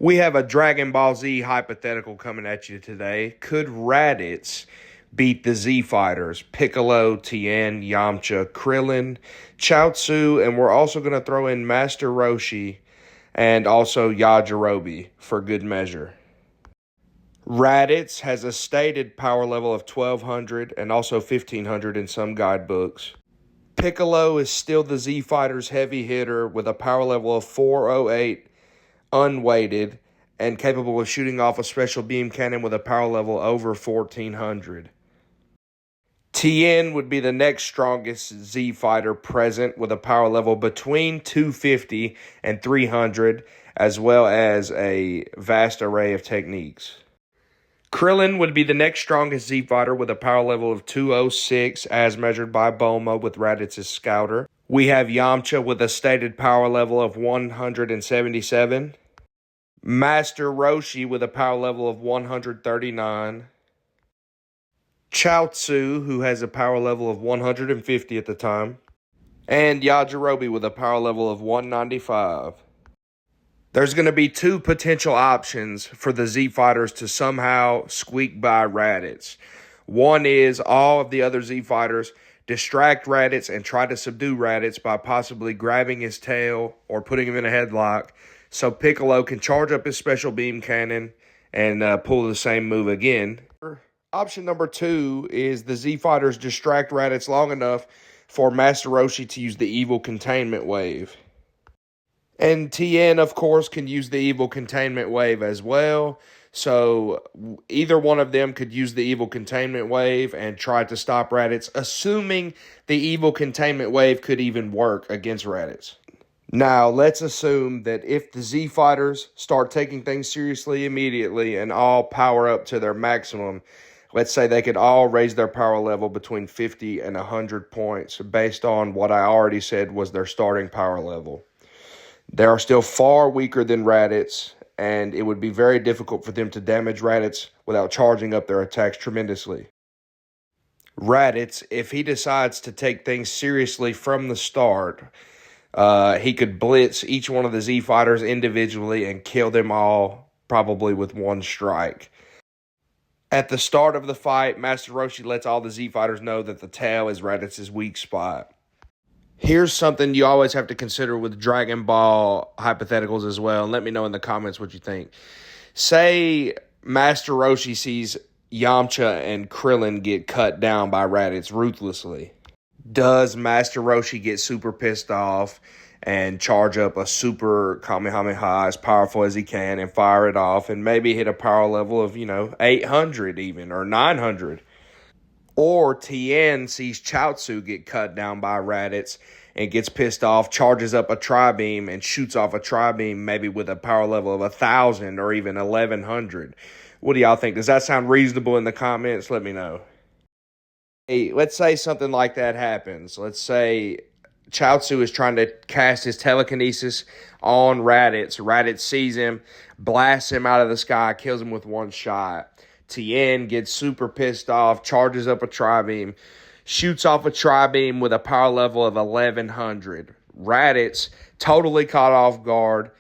We have a Dragon Ball Z hypothetical coming at you today. Could Raditz beat the Z Fighters? Piccolo, Tien, Yamcha, Krillin, Chaozu, and we're also going to throw in Master Roshi and also Yajirobe for good measure. Raditz has a stated power level of 1200 and also 1500 in some guidebooks. Piccolo is still the Z Fighters heavy hitter with a power level of 408 unweighted, and capable of shooting off a special beam cannon with a power level over 1400. Tien would be the next strongest Z fighter present with a power level between 250 and 300, as well as a vast array of techniques. Krillin would be the next strongest Z fighter with a power level of 206 as measured by Bulma with Raditz's Scouter. We have Yamcha with a stated power level of 177. Master Roshi with a power level of 139. Chaozu, who has a power level of 150 at the time. And Yajirobe with a power level of 195. There's going to be two potential options for the Z Fighters to somehow squeak by Raditz. One is all of the other Z Fighters distract Raditz and try to subdue Raditz by possibly grabbing his tail or putting him in a headlock so Piccolo can charge up his special beam cannon and pull the same move again. Option number two is the Z Fighters distract Raditz long enough for Master Roshi to use the evil containment wave. And Tien, of course, can use the evil containment wave as well. So either one of them could use the evil containment wave and try to stop Raditz, assuming the evil containment wave could even work against Raditz. Now, let's assume that if the Z Fighters start taking things seriously immediately and all power up to their maximum, let's say they could all raise their power level between 50 and 100 points based on what I already said was their starting power level. They are still far weaker than Raditz, and it would be very difficult for them to damage Raditz without charging up their attacks tremendously. Raditz, if he decides to take things seriously from the start, he could blitz each one of the Z Fighters individually and kill them all, probably with one strike. At the start of the fight, Master Roshi lets all the Z Fighters know that the tail is Raditz's weak spot. Here's something you always have to consider with Dragon Ball hypotheticals as well, and let me know in the comments what you think. Say Master Roshi sees Yamcha and Krillin get cut down by Raditz ruthlessly. Does Master Roshi get super pissed off and charge up a super Kamehameha as powerful as he can and fire it off and maybe hit a power level of, 800 even or 900? Or Tien sees Chaozu get cut down by Raditz and gets pissed off, charges up a tri-beam and shoots off a tri-beam maybe with a power level of 1,000 or even 1,100. What do y'all think? Does that sound reasonable in the comments? Let me know. Hey, let's say something like that happens. Let's say Chaozu is trying to cast his telekinesis on Raditz. Raditz sees him, blasts him out of the sky, kills him with one shot. Tien gets super pissed off, charges up a tri-beam, shoots off a tri-beam with a power level of 1,100. Raditz, totally caught off guard,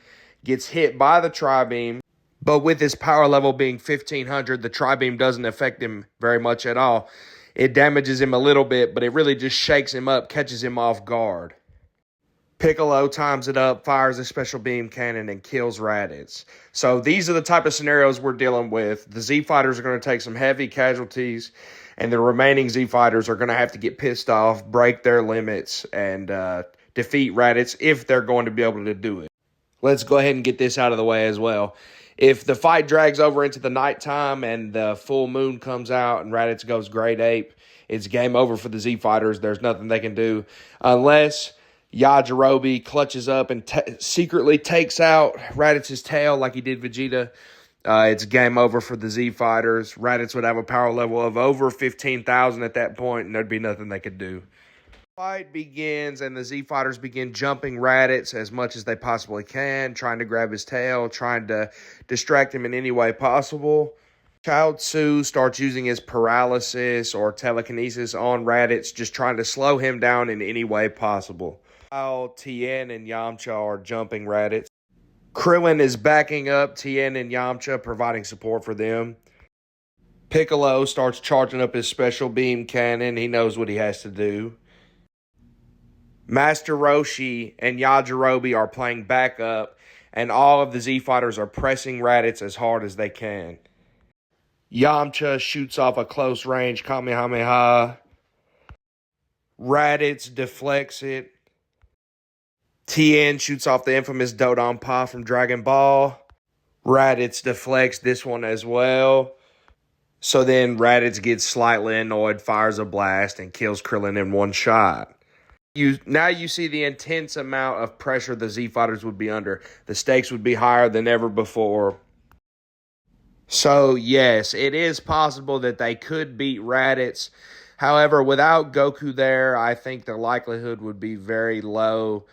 gets hit by the tri-beam, but with his power level being 1,500, the tri-beam doesn't affect him very much at all. It damages him a little bit, but it really just shakes him up, catches him off guard. Piccolo times it up, fires a special beam cannon, and kills Raditz. So these are the type of scenarios we're dealing with. The Z Fighters are going to take some heavy casualties, and the remaining Z Fighters are going to have to get pissed off, break their limits, and defeat Raditz if they're going to be able to do it. Let's go ahead and get this out of the way as well. If the fight drags over into the nighttime and the full moon comes out and Raditz goes great ape, it's game over for the Z Fighters. There's nothing they can do unless Yajirobe clutches up and secretly takes out Raditz's tail like he did Vegeta. It's game over for the Z Fighters. Raditz would have a power level of over 15,000 at that point, and there'd be nothing they could do. The fight begins, and the Z Fighters begin jumping Raditz as much as they possibly can, trying to grab his tail, trying to distract him in any way possible. Chaozu starts using his paralysis or telekinesis on Raditz, just trying to slow him down in any way possible. While Tien and Yamcha are jumping Raditz, Krillin is backing up Tien and Yamcha, providing support for them. Piccolo starts charging up his special beam cannon. He knows what he has to do. Master Roshi and Yajirobe are playing backup, and all of the Z Fighters are pressing Raditz as hard as they can. Yamcha shoots off a close-range Kamehameha. Raditz deflects it. Tien shoots off the infamous Dodon Pa from Dragon Ball. Raditz deflects this one as well. So then Raditz gets slightly annoyed, fires a blast, and kills Krillin in one shot. Now you see the intense amount of pressure the Z Fighters would be under. The stakes would be higher than ever before. So, yes, it is possible that they could beat Raditz. However, without Goku there, I think the likelihood would be very low.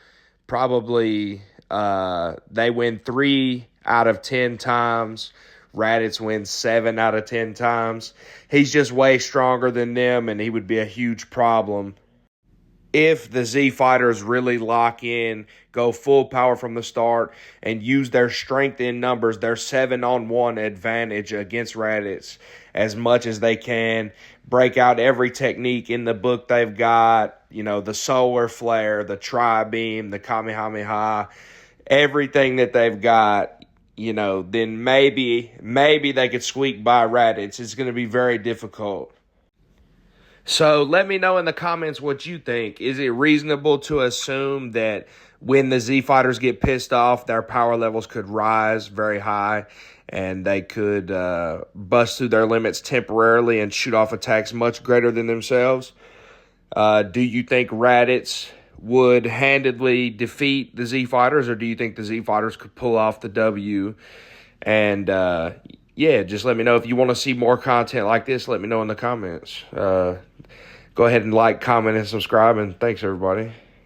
Probably they win 3 out of 10 times. Raditz wins 7 out of 10 times. He's just way stronger than them, and he would be a huge problem. If the Z Fighters really lock in, go full power from the start, and use their strength in numbers, their 7-on-1 advantage against Raditz as much as they can, break out every technique in the book they've got, the solar flare, the tri-beam, the Kamehameha, everything that they've got, then maybe they could squeak by Raditz. It's going to be very difficult. So let me know in the comments what you think. Is it reasonable to assume that when the Z Fighters get pissed off, their power levels could rise very high and they could bust through their limits temporarily and shoot off attacks much greater than themselves? Do you think Raditz would handedly defeat the Z Fighters, or do you think the Z Fighters could pull off the W? And just let me know. If you want to see more content like this, let me know in the comments. Go ahead and like, comment, and subscribe, and thanks, everybody.